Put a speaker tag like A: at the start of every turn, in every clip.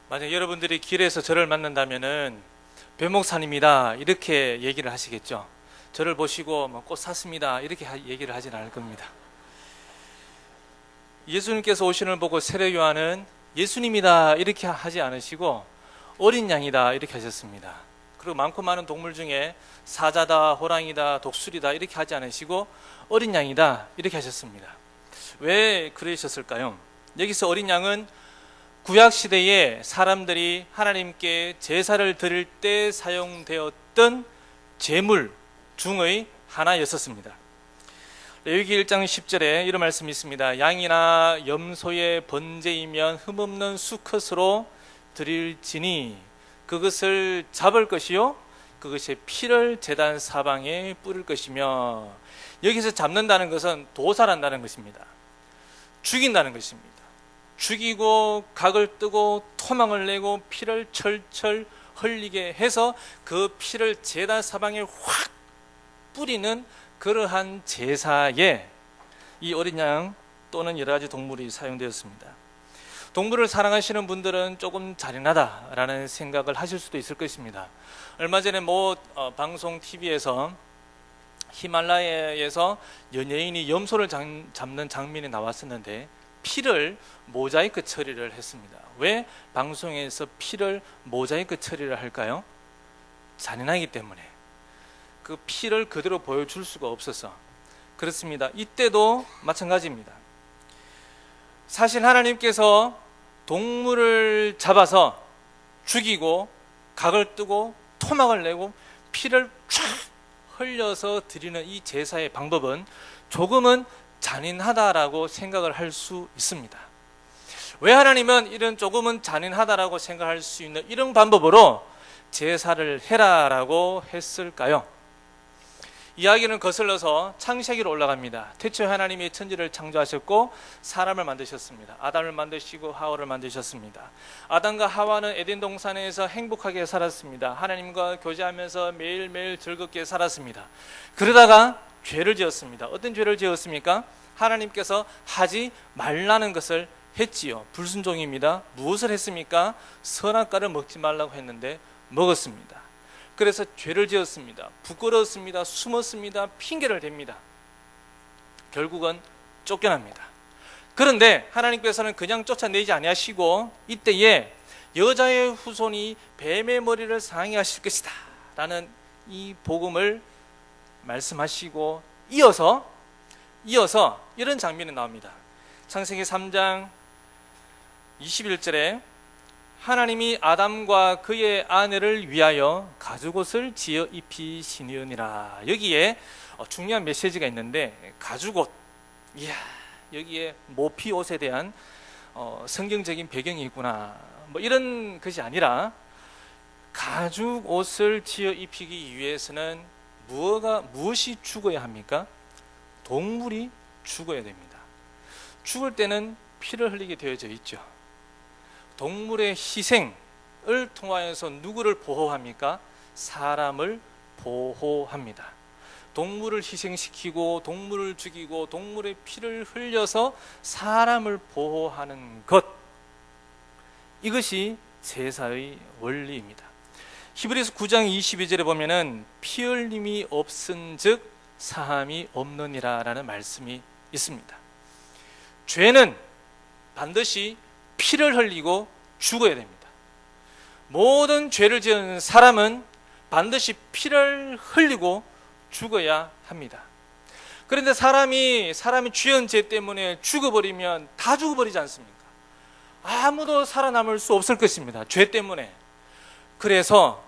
A: 만약 여러분들이 길에서 저를 만난다면은 변목사님이다 이렇게 얘기를 하시겠죠. 저를 보시고 꽃 샀습니다 이렇게 얘기를 하진 않을 겁니다. 예수님께서 오시는 걸 보고 세례 요한은 예수님이다 이렇게 하지 않으시고 어린 양이다 이렇게 하셨습니다. 그리고 많고 많은 동물 중에 사자다, 호랑이다, 독수리다 이렇게 하지 않으시고 어린 양이다 이렇게 하셨습니다. 왜 그러셨을까요? 여기서 어린 양은 구약 시대에 사람들이 하나님께 제사를 드릴 때 사용되었던 제물 중의 하나였었습니다. 레위기 1장 10절에 이런 말씀이 있습니다. 양이나 염소의 번제이면 흠없는 수컷으로 드릴지니 그것을 잡을 것이요 그것의 피를 제단 사방에 뿌릴 것이며, 여기서 잡는다는 것은 도살한다는 것입니다. 죽인다는 것입니다. 죽이고 각을 뜨고 토막을 내고 피를 철철 흘리게 해서 그 피를 제단 사방에 확 뿌리는 그러한 제사에 이 어린 양 또는 여러 가지 동물이 사용되었습니다. 동물을 사랑하시는 분들은 조금 잔인하다라는 생각을 하실 수도 있을 것입니다. 얼마 전에 방송 TV에서 히말라야에서 연예인이 염소를 잡는 장면이 나왔었는데 피를 모자이크 처리를 했습니다. 왜 방송에서 피를 모자이크 처리를 할까요? 잔인하기 때문에. 그 피를 그대로 보여줄 수가 없어서 그렇습니다. 이때도 마찬가지입니다. 사실 하나님께서 동물을 잡아서 죽이고 각을 뜨고 토막을 내고 피를 쫙 흘려서 드리는 이 제사의 방법은 조금은 잔인하다라고 생각을 할 수 있습니다. 왜 하나님은 이런 조금은 잔인하다라고 생각할 수 있는 이런 방법으로 제사를 해라라고 했을까요? 이야기는 거슬러서 창세기로 올라갑니다. 태초에 하나님이 천지를 창조하셨고 사람을 만드셨습니다. 아담을 만드시고 하와를 만드셨습니다. 아담과 하와는 에덴 동산에서 행복하게 살았습니다. 하나님과 교제하면서 매일매일 즐겁게 살았습니다. 그러다가 죄를 지었습니다. 어떤 죄를 지었습니까? 하나님께서 하지 말라는 것을 했지요. 불순종입니다. 무엇을 했습니까? 선악과를 먹지 말라고 했는데 먹었습니다. 그래서 죄를 지었습니다. 부끄러웠습니다. 숨었습니다. 핑계를 댑니다. 결국은 쫓겨납니다. 그런데 하나님께서는 그냥 쫓아내지 아니하시고 이때에 여자의 후손이 뱀의 머리를 상하실 것이다 라는 이 복음을 말씀하시고 이어서 이런 장면이 나옵니다. 창세기 3장 21절에 하나님이 아담과 그의 아내를 위하여 가죽옷을 지어 입히시니라. 여기에 중요한 메시지가 있는데 가죽옷, 이야, 여기에 모피 옷에 대한 성경적인 배경이 있구나, 이런 것이 아니라 가죽옷을 지어 입히기 위해서는 무엇이 죽어야 합니까? 동물이 죽어야 됩니다. 죽을 때는 피를 흘리게 되어져 있죠. 동물의 희생을 통하여서 누구를 보호합니까? 사람을 보호합니다. 동물을 희생시키고 동물을 죽이고 동물의 피를 흘려서 사람을 보호하는 것, 이것이 제사의 원리입니다. 히브리서 9장 22절에 보면은 피 흘림이 없은즉 사함이 없느니라 라는 말씀이 있습니다. 죄는 반드시 피를 흘리고 죽어야 됩니다. 모든 죄를 지은 사람은 반드시 피를 흘리고 죽어야 합니다. 그런데 사람이 지은 죄 때문에 죽어버리면 다 죽어버리지 않습니까? 아무도 살아남을 수 없을 것입니다. 죄 때문에. 그래서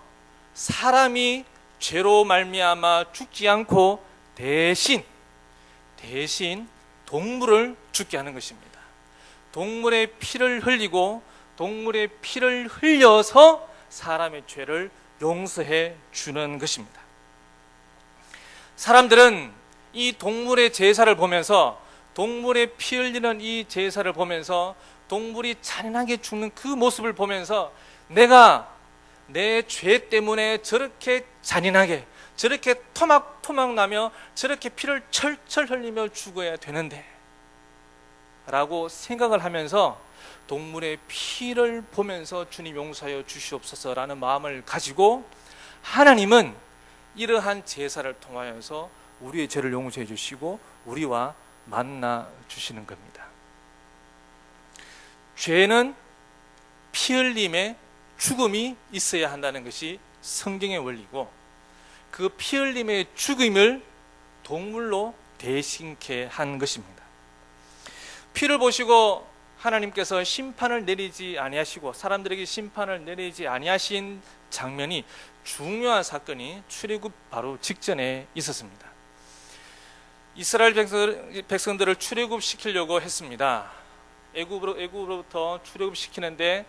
A: 사람이 죄로 말미암아 죽지 않고 대신 동물을 죽게 하는 것입니다. 동물의 피를 흘리고 동물의 피를 흘려서 사람의 죄를 용서해 주는 것입니다. 사람들은 이 동물의 제사를 보면서, 동물의 피 흘리는 이 제사를 보면서, 동물이 잔인하게 죽는 그 모습을 보면서 내가 내 죄 때문에 저렇게 잔인하게, 저렇게 토막 나며 저렇게 피를 철철 흘리며 죽어야 되는데 라고 생각을 하면서 동물의 피를 보면서 주님 용서하여 주시옵소서라는 마음을 가지고 하나님은 이러한 제사를 통하여서 우리의 죄를 용서해 주시고 우리와 만나 주시는 겁니다. 죄는 피 흘림의 죽음이 있어야 한다는 것이 성경의 원리고, 그 피 흘림의 죽음을 동물로 대신케 한 것입니다. 피를 보시고 하나님께서 심판을 내리지 아니하시고 사람들에게 심판을 내리지 아니하신 장면이, 중요한 사건이 출애굽 바로 직전에 있었습니다. 이스라엘 백성들을 출애굽시키려고 했습니다. 애굽으로부터 출애굽시키는데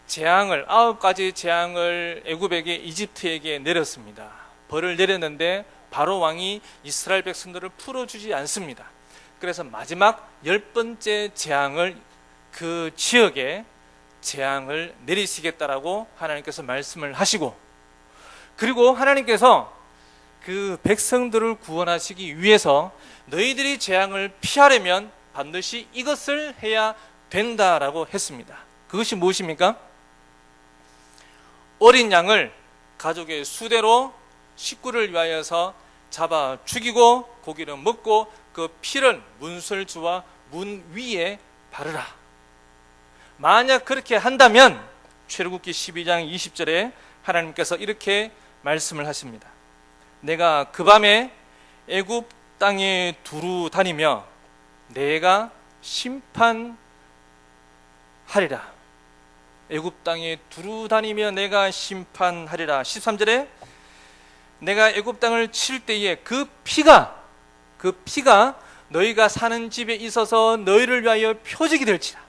A: 재앙을, 9가지 재앙을 애굽에게, 이집트에게 내렸습니다. 벌을 내렸는데 바로 왕이 이스라엘 백성들을 풀어주지 않습니다. 그래서 마지막 10번째 재앙을, 그 지역에 재앙을 내리시겠다라고 하나님께서 말씀을 하시고, 그리고 하나님께서 그 백성들을 구원하시기 위해서 너희들이 재앙을 피하려면 반드시 이것을 해야 된다라고 했습니다. 그것이 무엇입니까? 어린 양을 가족의 수대로 식구를 위하여서 잡아 죽이고 고기를 먹고 그 피를 문설주와 문 위에 바르라. 만약 그렇게 한다면 출애굽기 12장 20절에 하나님께서 이렇게 말씀을 하십니다. 내가 그 밤에 애굽 땅에 두루 다니며 내가 심판하리라. 애굽 땅에 두루 다니며 내가 심판하리라. 13절에 내가 애굽 땅을 칠 때에 그 피가 너희가 사는 집에 있어서 너희를 위하여 표적이 될지라.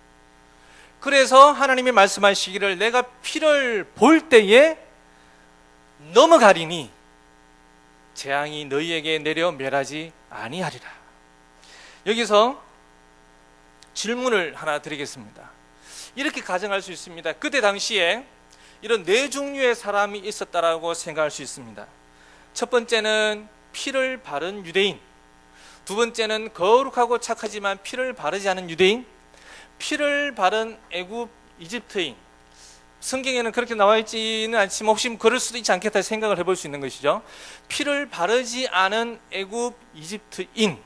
A: 그래서 하나님이 말씀하시기를 내가 피를 볼 때에 넘어가리니 재앙이 너희에게 내려 멸하지 아니하리라. 여기서 질문을 하나 드리겠습니다. 이렇게 가정할 수 있습니다. 그때 당시에 이런 네 종류의 사람이 있었다라고 생각할 수 있습니다. 첫 번째는 피를 바른 유대인, 두 번째는 거룩하고 착하지만 피를 바르지 않은 유대인, 피를 바른 애굽 이집트인. 성경에는 그렇게 나와 있지는 않지만 혹시 그럴 수도 있지 않겠다 생각을 해볼 수 있는 것이죠. 피를 바르지 않은 애굽 이집트인,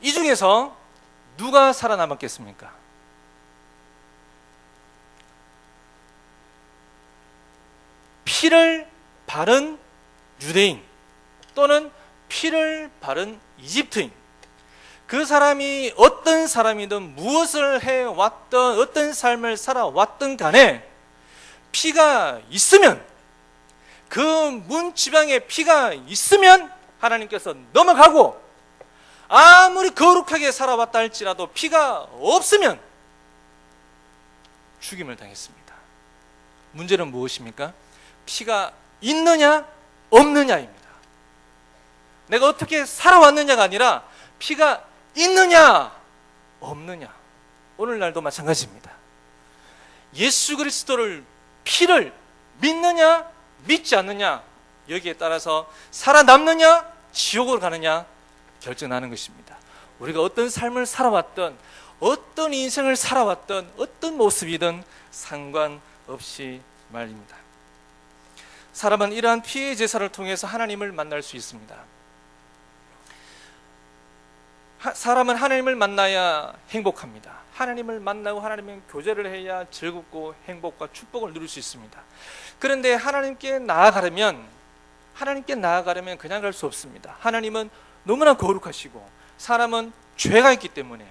A: 이 중에서 누가 살아남았겠습니까? 피를 바른 유대인 또는 피를 바른 이집트인, 그 사람이 어떤 사람이든 무엇을 해왔던 어떤 삶을 살아왔던 간에 피가 있으면, 그 문지방에 피가 있으면 하나님께서 넘어가고, 아무리 거룩하게 살아왔다 할지라도 피가 없으면 죽임을 당했습니다. 문제는 무엇입니까? 피가 있느냐 없느냐입니다. 내가 어떻게 살아왔느냐가 아니라 피가 있느냐 없느냐. 오늘날도 마찬가지입니다. 예수 그리스도를, 피를 믿느냐 믿지 않느냐, 여기에 따라서 살아남느냐 지옥으로 가느냐 결정하는 것입니다. 우리가 어떤 삶을 살아왔던, 어떤 인생을 살아왔던, 어떤 모습이든 상관없이 말입니다. 사람은 이러한 피의 제사를 통해서 하나님을 만날 수 있습니다. 사람은 하나님을 만나야 행복합니다. 하나님을 만나고 하나님과 교제를 해야 즐겁고 행복과 축복을 누릴 수 있습니다. 그런데 하나님께 나아가려면 그냥 갈 수 없습니다. 하나님은 너무나 거룩하시고 사람은 죄가 있기 때문에,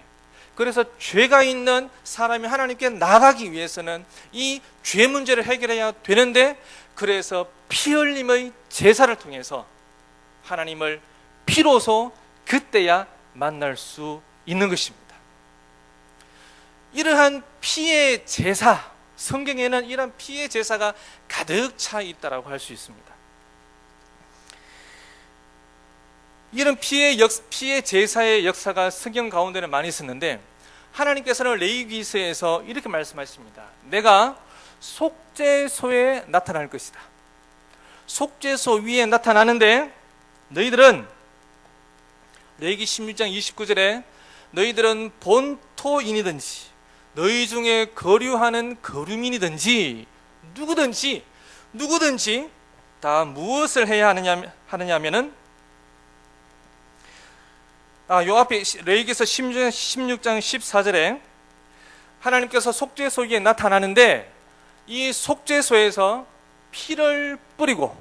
A: 그래서 죄가 있는 사람이 하나님께 나아가기 위해서는 이 죄 문제를 해결해야 되는데, 그래서 피 흘림의 제사를 통해서 하나님을 피로서 그때야 만날 수 있는 것입니다. 이러한 피의 제사, 성경에는 이러한 피의 제사가 가득 차 있다고 할 수 있습니다. 이런 피의 제사의 역사가 성경 가운데는 많이 있었는데, 하나님께서는 레위기서에서 이렇게 말씀하십니다. 내가 속죄소에 나타날 것이다. 속죄소 위에 나타나는데 너희들은, 레위기 16장 29절에 너희들은 본토인이든지 너희 중에 거류하는 거류민이든지 누구든지 다 무엇을 해야 하느냐면은 요 앞에 레위기서 16장 14절에 하나님께서 속죄소에 나타나는데 이 속죄소에서 피를 뿌리고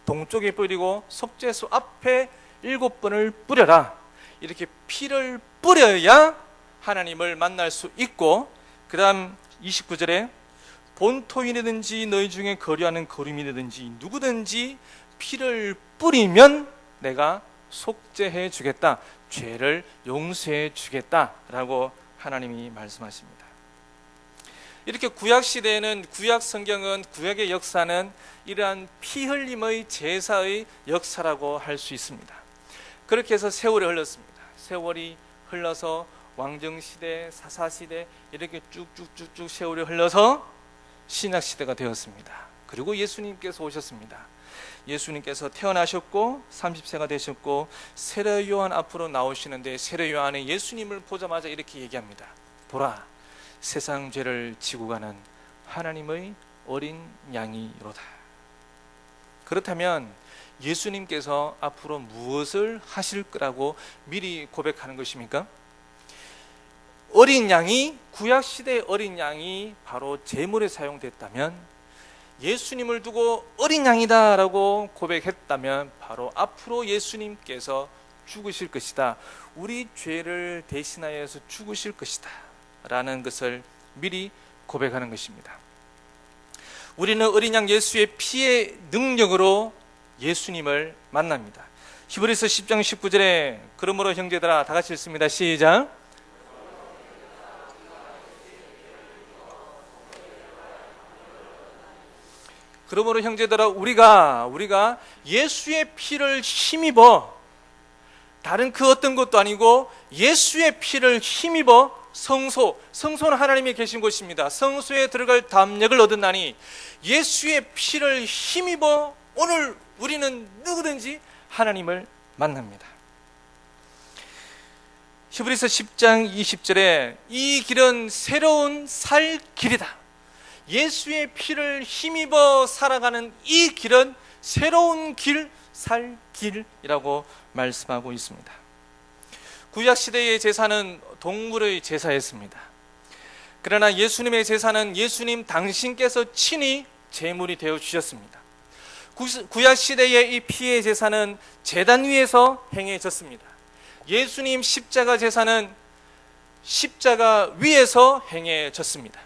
A: 동쪽에 뿌리고 속죄소 앞에 7번을 뿌려라. 이렇게 피를 뿌려야 하나님을 만날 수 있고, 그 다음 29절에 본토인이든지 너희 중에 거류하는 거류민이든지 누구든지 피를 뿌리면 내가 속죄해 주겠다, 죄를 용서해 주겠다라고 하나님이 말씀하십니다. 이렇게 구약시대에는, 구약 성경은, 구약의 역사는 이러한 피 흘림의 제사의 역사라고 할 수 있습니다. 그렇게 해서 세월이 흘렀습니다. 세월이 흘러서 왕정시대, 사사시대 이렇게 쭉쭉쭉쭉 세월이 흘러서 신약시대가 되었습니다. 그리고 예수님께서 오셨습니다. 예수님께서 태어나셨고 30세가 되셨고 세례 요한 앞으로 나오시는데, 세례 요한이 예수님을 보자마자 이렇게 얘기합니다. 보라, 세상 죄를 지고 가는 하나님의 어린 양이로다. 그렇다면 예수님께서 앞으로 무엇을 하실 거라고 미리 고백하는 것입니까? 어린 양이, 구약시대의 어린 양이 바로 제물에 사용됐다면, 예수님을 두고 어린 양이다 라고 고백했다면 바로 앞으로 예수님께서 죽으실 것이다, 우리 죄를 대신하여서 죽으실 것이다 라는 것을 미리 고백하는 것입니다. 우리는 어린 양 예수의 피의 능력으로 예수님을 만납니다. 히브리서 10장 19절에 그러므로 형제들아, 다 같이 읽습니다. 시작. 그러므로 형제들아, 우리가 예수의 피를 힘입어, 다른 그 어떤 것도 아니고 예수의 피를 힘입어 성소는 하나님이 계신 곳입니다. 성소에 들어갈 담력을 얻었나니 예수의 피를 힘입어 오늘 우리는 누구든지 하나님을 만납니다. 히브리서 10장 20절에 이 길은 새로운 살 길이다. 예수의 피를 힘입어 살아가는 이 길은 새로운 길, 살 길이라고 말씀하고 있습니다. 구약시대의 제사는 동물의 제사였습니다. 그러나 예수님의 제사는 예수님 당신께서 친히 제물이 되어 주셨습니다. 구약시대의 이 피의 제사는 제단 위에서 행해졌습니다. 예수님 십자가 제사는 십자가 위에서 행해졌습니다.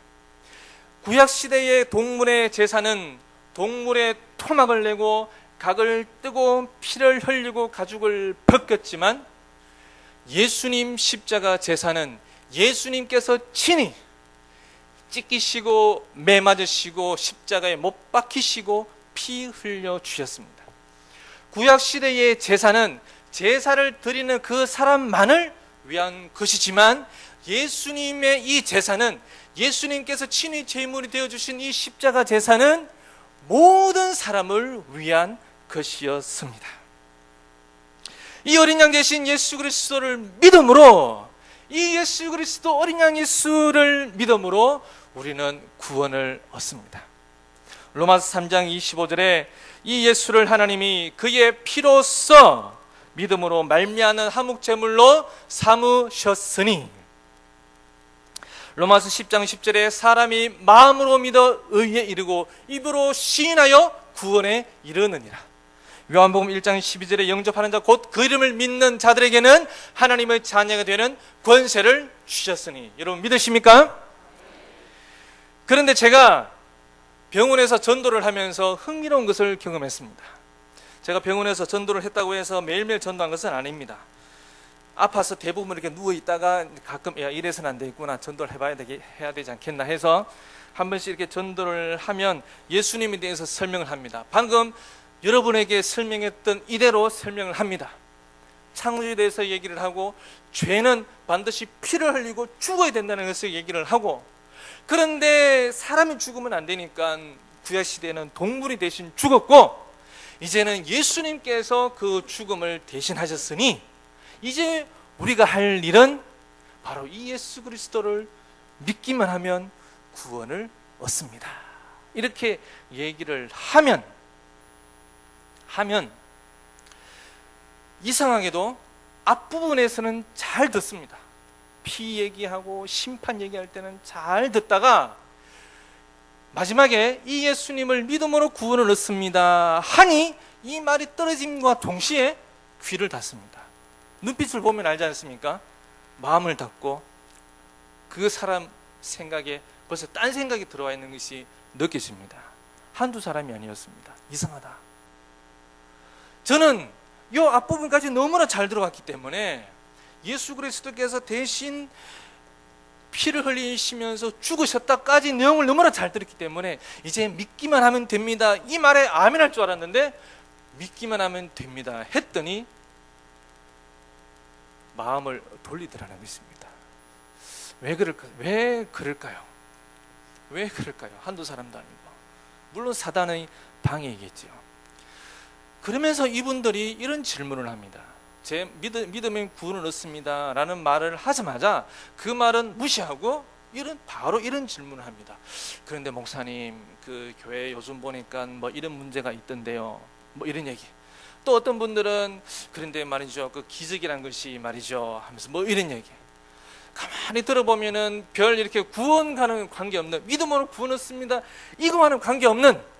A: 구약시대의 동물의 제사는 동물의 토막을 내고 각을 뜨고 피를 흘리고 가죽을 벗겼지만, 예수님 십자가 제사는 예수님께서 친히 찢기시고 매 맞으시고 십자가에 못 박히시고 피 흘려 주셨습니다. 구약시대의 제사는 제사를 드리는 그 사람만을 위한 것이지만, 예수님의 이 제사는, 예수님께서 친히 제물이 되어주신 이 십자가 제사는 모든 사람을 위한 것이었습니다. 이 어린 양 대신 예수 그리스도를 믿음으로, 이 예수 그리스도 어린 양 예수를 믿음으로 우리는 구원을 얻습니다. 로마서 3장 25절에 이 예수를 하나님이 그의 피로써 믿음으로 말미암는 화목제물로 삼으셨으니, 로마서 10장 10절에 사람이 마음으로 믿어 의에 이르고 입으로 시인하여 구원에 이르느니라. 요한복음 1장 12절에 영접하는 자 곧 그 이름을 믿는 자들에게는 하나님의 자녀가 되는 권세를 주셨으니. 여러분 믿으십니까? 그런데 제가 병원에서 전도를 하면서 흥미로운 것을 경험했습니다. 제가 병원에서 전도를 했다고 해서 매일매일 전도한 것은 아닙니다. 아파서 대부분 이렇게 누워있다가 가끔 이래서는 안 되겠구나, 전도를 해야 되지 않겠나 해서 한 번씩 이렇게 전도를 하면 예수님에 대해서 설명을 합니다. 방금 여러분에게 설명했던 이대로 설명을 합니다. 창조에 대해서 얘기를 하고, 죄는 반드시 피를 흘리고 죽어야 된다는 것을 얘기를 하고, 그런데 사람이 죽으면 안 되니까 구약시대에는 동물이 대신 죽었고, 이제는 예수님께서 그 죽음을 대신하셨으니 이제 우리가 할 일은 바로 이 예수 그리스도를 믿기만 하면 구원을 얻습니다. 이렇게 얘기를 하면 이상하게도 앞부분에서는 잘 듣습니다. 피 얘기하고 심판 얘기할 때는 잘 듣다가 마지막에 이 예수님을 믿음으로 구원을 얻습니다 하니 이 말이 떨어짐과 동시에 귀를 닫습니다. 눈빛을 보면 알지 않습니까? 마음을 닫고 그 사람 생각에 벌써 딴 생각이 들어와 있는 것이 느껴집니다. 한두 사람이 아니었습니다. 이상하다. 저는 이 앞부분까지 너무나 잘 들어갔기 때문에 예수 그리스도께서 대신 피를 흘리시면서 죽으셨다까지 내용을 너무나 잘 들었기 때문에 이제 믿기만 하면 됩니다, 이 말에 아멘 할 줄 알았는데 믿기만 하면 됩니다 했더니 마음을 돌리더라는 것입니다. 왜 그럴까요? 한두 사람도 아니고 물론 사단의 방해이겠죠. 그러면서 이분들이 이런 질문을 합니다. 제 믿음의 구원을 얻습니다 라는 말을 하자마자 그 말은 무시하고 바로 이런 질문을 합니다. 그런데 목사님, 그 교회 요즘 보니까 뭐 이런 문제가 있던데요, 뭐 이런 얘기. 또 어떤 분들은 그런데 말이죠, 그 기적이란 것이 말이죠 하면서 뭐 이런 얘기. 가만히 들어보면은 별 이렇게 구원과는 관계없는, 믿음으로 구원 얻습니다 이거와는 관계없는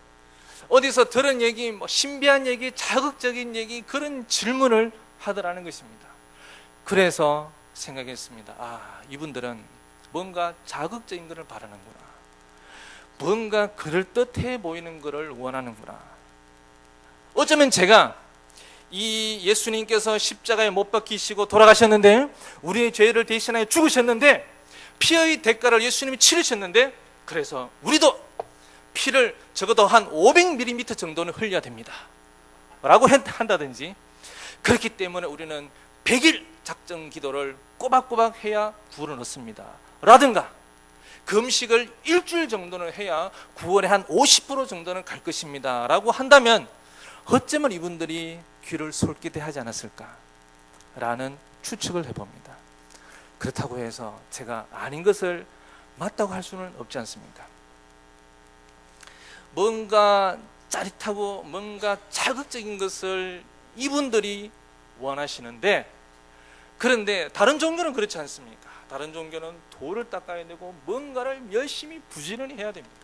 A: 어디서 들은 얘기, 뭐 신비한 얘기, 자극적인 얘기, 그런 질문을 하더라는 것입니다. 그래서 생각했습니다. 이분들은 뭔가 자극적인 것을 바라는구나, 뭔가 그럴듯해 보이는 것을 원하는구나. 어쩌면 제가 이 예수님께서 십자가에 못 박히시고 돌아가셨는데, 우리의 죄를 대신하여 죽으셨는데, 피의 대가를 예수님이 치르셨는데, 그래서 우리도 피를 적어도 한 500ml 정도는 흘려야 됩니다 라고 한다든지, 그렇기 때문에 우리는 100일 작정 기도를 꼬박꼬박 해야 구원을 얻습니다 라든가, 금식을 일주일 정도는 해야 구원의 한 50% 정도는 갈 것입니다 라고 한다면 어쩌면 이분들이 귀를 솔깃해하지 않았을까 라는 추측을 해봅니다. 그렇다고 해서 제가 아닌 것을 맞다고 할 수는 없지 않습니까? 뭔가 짜릿하고 뭔가 자극적인 것을 이분들이 원하시는데, 그런데 다른 종교는 그렇지 않습니까? 다른 종교는 돌을 닦아야 되고 뭔가를 열심히 부지런히 해야 됩니다.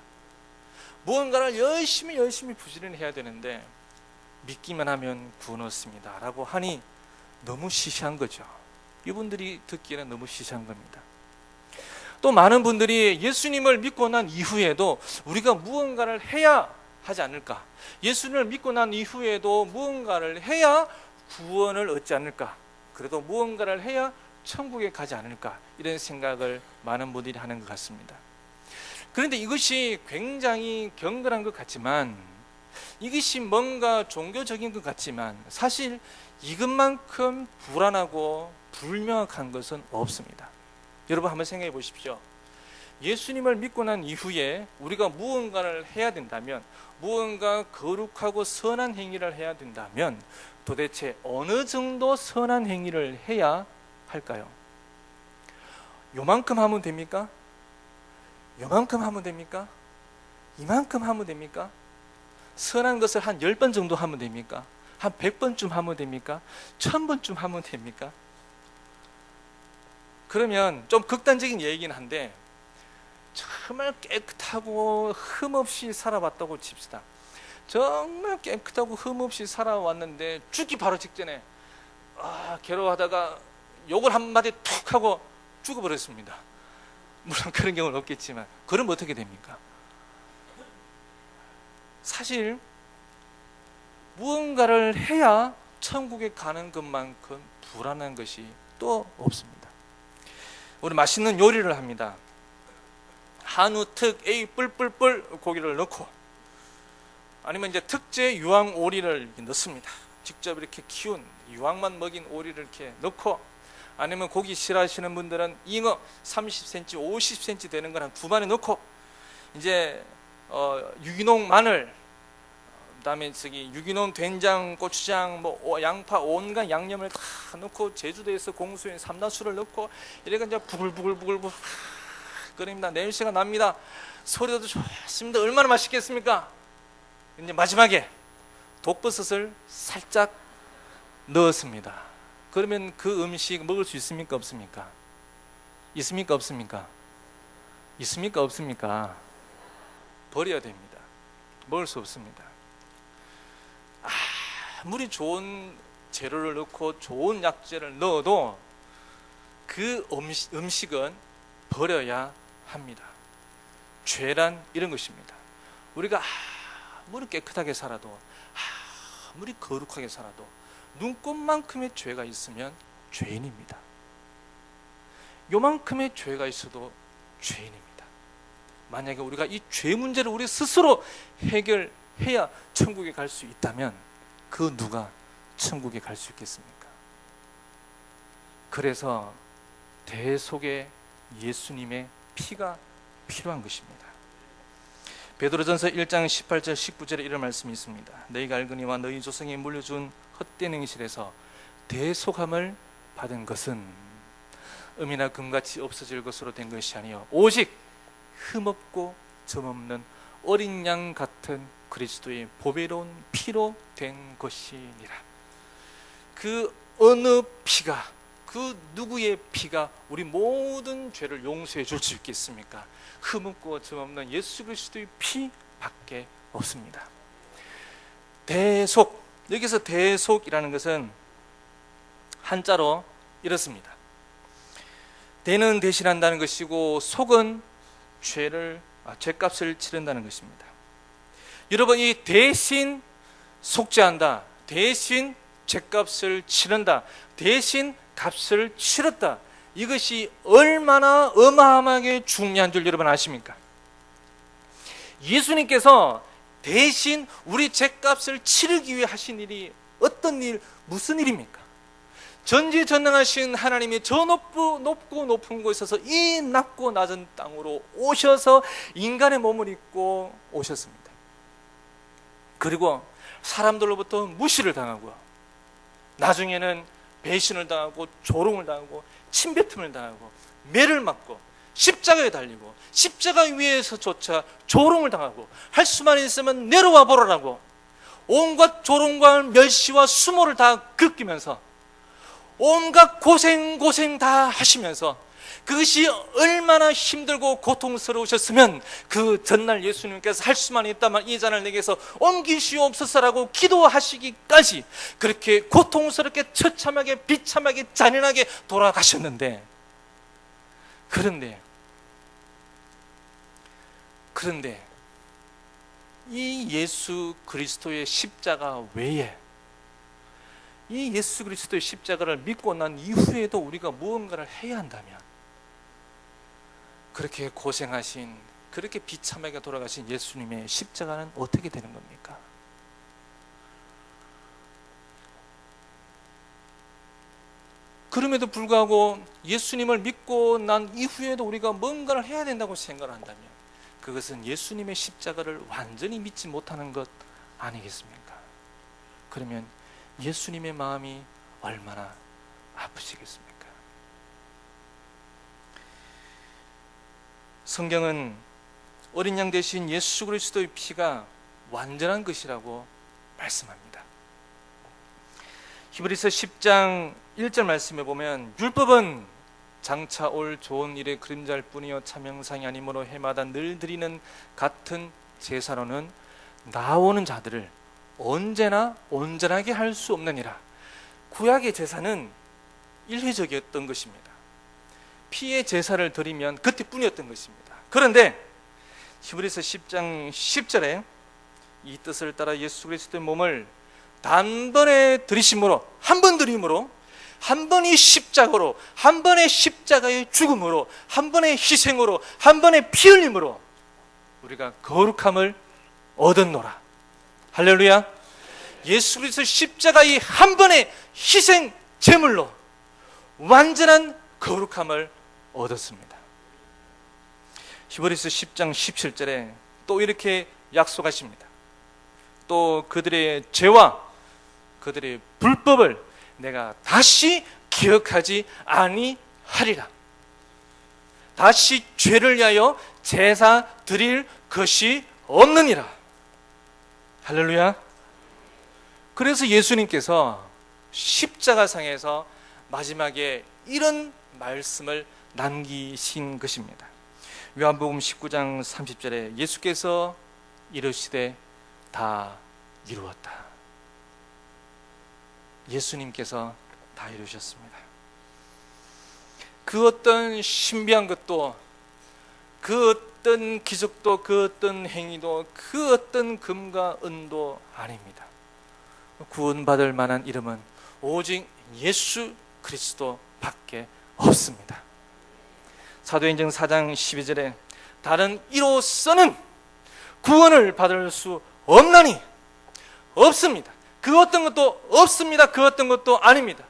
A: 무언가를 열심히 부지런히 해야 되는데, 믿기만 하면 구원 얻습니다 라고 하니 너무 시시한 거죠. 이분들이 듣기에는 너무 시시한 겁니다. 또 많은 분들이 예수님을 믿고 난 이후에도 우리가 무언가를 해야 하지 않을까, 예수님을 믿고 난 이후에도 무언가를 해야 구원을 얻지 않을까, 그래도 무언가를 해야 천국에 가지 않을까, 이런 생각을 많은 분들이 하는 것 같습니다. 그런데 이것이 굉장히 경건한 것 같지만, 이것이 뭔가 종교적인 것 같지만, 사실 이것만큼 불안하고 불명확한 것은 없습니다. 여러분 한번 생각해 보십시오. 예수님을 믿고 난 이후에 우리가 무언가를 해야 된다면, 무언가 거룩하고 선한 행위를 해야 된다면 도대체 어느 정도 선한 행위를 해야 할까요? 요만큼 하면 됩니까? 요만큼 하면 됩니까? 이만큼 하면 됩니까? 선한 것을 한 10번 정도 하면 됩니까? 한 100번쯤 하면 됩니까? 1000번쯤 하면 됩니까? 그러면 좀 극단적인 얘기긴 한데, 정말 깨끗하고 흠없이 살아왔다고 칩시다. 정말 깨끗하고 흠없이 살아왔는데 죽기 바로 직전에 괴로워하다가 욕을 한마디 툭 하고 죽어버렸습니다. 물론 그런 경우는 없겠지만, 그럼 어떻게 됩니까? 사실 무언가를 해야 천국에 가는 것만큼 불안한 것이 또 없습니다. 우리 맛있는 요리를 합니다. 한우 특 A 뿔뿔뿔 고기를 넣고, 아니면 이제 특제 유황 오리를 이렇게 넣습니다. 직접 이렇게 키운 유황만 먹인 오리를 이렇게 넣고, 아니면 고기 싫어하시는 분들은 잉어 30cm, 50cm 되는 걸 한 2마리 넣고, 이제 유기농 마늘 그다음에 유기농 된장, 고추장, 뭐 양파, 온갖 양념을 다 넣고 제주도에서 공수에 삼다수를 넣고 이래가 이제 부글부글 끓입니다. 냄새가 납니다. 소리도 좋습니다. 얼마나 맛있겠습니까? 이제 마지막에 독버섯을 살짝 넣었습니다. 그러면 그 음식 먹을 수 있습니까? 없습니까? 있습니까? 없습니까? 있습니까? 없습니까? 버려야 됩니다. 먹을 수 없습니다. 아무리 좋은 재료를 넣고 좋은 약재를 넣어도 그 음식은 버려야 합니다. 죄란 이런 것입니다. 우리가 아무리 깨끗하게 살아도 아무리 거룩하게 살아도 눈곱만큼의 죄가 있으면 죄인입니다. 요만큼의 죄가 있어도 죄인입니다. 만약에 우리가 이 죄 문제를 우리 스스로 해결해야 천국에 갈 수 있다면 그 누가 천국에 갈 수 있겠습니까? 그래서 대속에 예수님의 피가 필요한 것입니다. 베드로전서 1장 18절 19절에 이런 말씀이 있습니다. 너희가 알거니와 너희 조상이 물려준 헛된 행실에서 대속함을 받은 것은 음이나 금같이 없어질 것으로 된 것이 아니요 오직 흠없고 점없는 어린 양 같은 그리스도의 보배로운 피로 된 것이니라. 그 어느 피가, 그 누구의 피가 우리 모든 죄를 용서해 줄 수 있겠습니까? 흠없고 점없는 예수 그리스도의 피밖에 없습니다. 대속, 여기서 대속이라는 것은 한자로 이렇습니다. 대는 대신한다는 것이고 속은 죄값을 치른다는 것입니다. 여러분, 이 대신 속죄한다, 대신 죄값을 치른다, 대신 값을 치렀다, 이것이 얼마나 어마어마하게 중요한 줄 여러분 아십니까? 예수님께서 대신 우리 죄값을 치르기 위해 하신 일이 어떤 일, 무슨 일입니까? 전지전능하신 하나님이 저 높고 높은 곳에서 이 낮고 낮은 땅으로 오셔서 인간의 몸을 입고 오셨습니다. 그리고 사람들로부터 무시를 당하고 나중에는 배신을 당하고 조롱을 당하고 침뱉음을 당하고 매를 맞고 십자가에 달리고 십자가 위에서조차 조롱을 당하고 할 수만 있으면 내려와 보라라고 온갖 조롱과 멸시와 수모를 다 겪으면서 온갖 고생 다 하시면서 그것이 얼마나 힘들고 고통스러우셨으면 그 전날 예수님께서 할 수만 있다면 이 잔을 내게서 옮기시옵소서라고 기도하시기까지 그렇게 고통스럽게 처참하게 비참하게 잔인하게 돌아가셨는데, 그런데 이 예수 그리스도의 십자가 외에 이 예수 그리스도의 십자가를 믿고 난 이후에도 우리가 무언가를 해야 한다면 그렇게 고생하신, 그렇게 비참하게 돌아가신 예수님의 십자가는 어떻게 되는 겁니까? 그럼에도 불구하고 예수님을 믿고 난 이후에도 우리가 뭔가를 해야 된다고 생각을 한다면 그것은 예수님의 십자가를 완전히 믿지 못하는 것 아니겠습니까? 그러면 예수님의 마음이 얼마나 아프시겠습니까? 성경은 어린 양 대신 예수 그리스도의 피가 완전한 것이라고 말씀합니다. 히브리서 10장 1절 말씀에 보면 율법은 장차 올 좋은 일의 그림자일 뿐이요 참 형상이 아니므로 해마다 늘 드리는 같은 제사로는 나오는 자들을 언제나 온전하게 할 수 없느니라. 구약의 제사는 일회적이었던 것입니다. 피의 제사를 드리면 그때뿐이었던 것입니다. 그런데 히브리서 10장 10절에 이 뜻을 따라 예수 그리스도의 몸을 단번에 드리심으로, 한 번 드림으로, 한 번의 십자가로, 한 번의 십자가의 죽음으로, 한 번의 희생으로, 한 번의 피 흘림으로 우리가 거룩함을 얻었노라. 할렐루야. 예수 그리스도 십자가의 한 번의 희생 제물로 완전한 거룩함을 얻었습니다. 히브리서 10장 17절에 또 이렇게 약속하십니다. 또 그들의 죄와 그들의 불법을 내가 다시 기억하지 아니하리라. 다시 죄를 위하여 제사 드릴 것이 없느니라. 할렐루야. 그래서 예수님께서 십자가상에서 마지막에 이런 말씀을 남기신 것입니다. 요한복음 19장 30절에 예수께서 이르시되 다 이루었다. 예수님께서 다 이루셨습니다. 그 어떤 신비한 것도, 그 어떤 기적도, 그 어떤 행위도, 그 어떤 금과 은도 아닙니다. 구원받을 만한 이름은 오직 예수 그리스도밖에 없습니다. 사도행전 4장 12절에 다른 이로서는 구원을 받을 수 없나니, 없습니다. 그 어떤 것도 없습니다. 그 어떤 것도 아닙니다.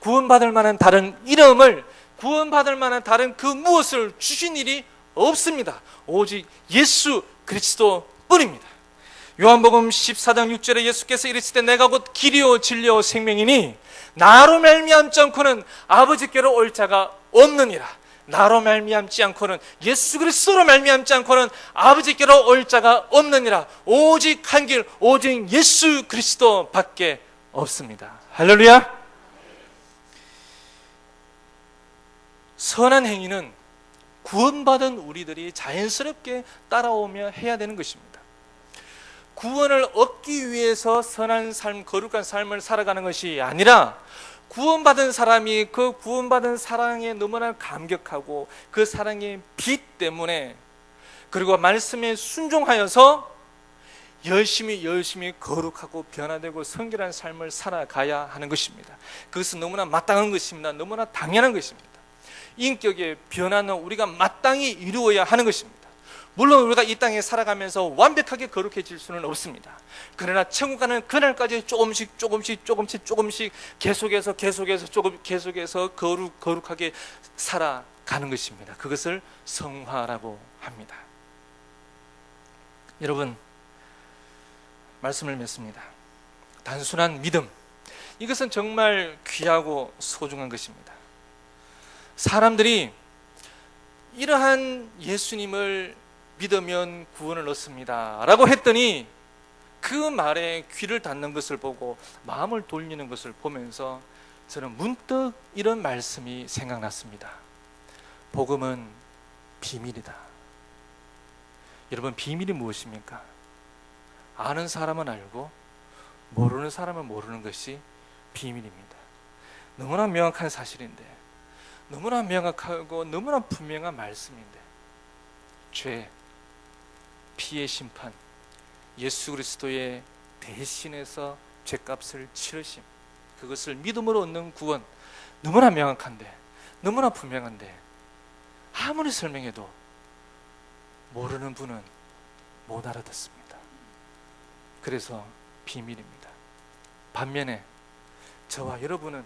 A: 구원받을 만한 다른 이름을, 구원받을 만한 다른 그 무엇을 주신 일이 없습니다. 오직 예수 그리스도 뿐입니다. 요한복음 14장 6절에 예수께서 이르시되 내가 곧 길이요 진리요 생명이니 나로 말미암지 않고는 아버지께로 올 자가 없느니라. 나로 말미암지 않고는, 예수 그리스도로 말미암지 않고는 아버지께로 올 자가 없느니라. 오직 한 길, 오직 예수 그리스도밖에 없습니다. 할렐루야. 선한 행위는 구원받은 우리들이 자연스럽게 따라오며 해야 되는 것입니다. 구원을 얻기 위해서 선한 삶, 거룩한 삶을 살아가는 것이 아니라, 구원받은 사람이 그 구원받은 사랑에 너무나 감격하고 그 사랑의 빛 때문에, 그리고 말씀에 순종하여서 열심히 거룩하고 변화되고 성결한 삶을 살아가야 하는 것입니다. 그것은 너무나 마땅한 것입니다. 너무나 당연한 것입니다. 인격의 변화는 우리가 마땅히 이루어야 하는 것입니다. 물론 우리가 이 땅에 살아가면서 완벽하게 거룩해질 수는 없습니다. 그러나 천국 가는 그날까지 조금씩 계속해서 거룩하게 살아가는 것입니다. 그것을 성화라고 합니다. 여러분, 말씀을 맺습니다. 단순한 믿음, 이것은 정말 귀하고 소중한 것입니다. 사람들이 이러한 예수님을 믿으면 구원을 얻습니다 라고 했더니 그 말에 귀를 닫는 것을 보고 마음을 돌리는 것을 보면서 저는 문득 이런 말씀이 생각났습니다. 복음은 비밀이다. 여러분, 비밀이 무엇입니까? 아는 사람은 알고 모르는 사람은 모르는 것이 비밀입니다. 너무나 명확한 사실인데, 너무나 명확하고 너무나 분명한 말씀인데, 죄, 피의 심판, 예수 그리스도의 대신에서 죄값을 치르심, 그것을 믿음으로 얻는 구원, 너무나 명확한데, 너무나 분명한데 아무리 설명해도 모르는 분은 못 알아듣습니다. 그래서 비밀입니다. 반면에 저와 여러분은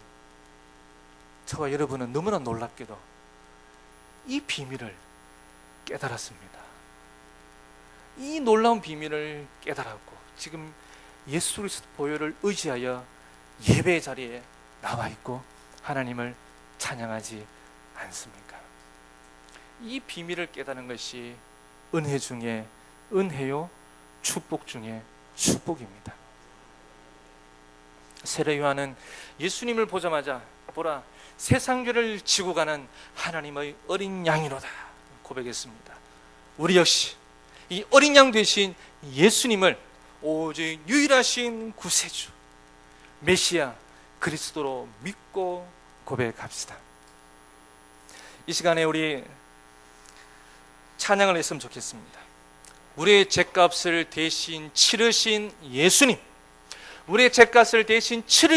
A: 너무나 놀랍게도 이 비밀을 깨달았습니다. 이 놀라운 비밀을 깨달았고 지금 예수 그리스도 보혈을 의지하여 예배 자리에 나와 있고 하나님을 찬양하지 않습니까? 이 비밀을 깨닫는 것이 은혜 중에 은혜요, 축복 중에 축복입니다. 세례 요한은 예수님을 보자마자 보라, 세상 죄를 지고 가는 하나님의 어린 양이로다 고백했습니다. 우리 역시 이 어린 양 되신 예수님을 오직 유일하신 구세주 메시아 그리스도로 믿고 고백합시다. 이 시간에 우리 찬양을 했으면 좋겠습니다. 우리의 죄값을 대신 치르신 예수님, 우리의 죄값을 대신 치르기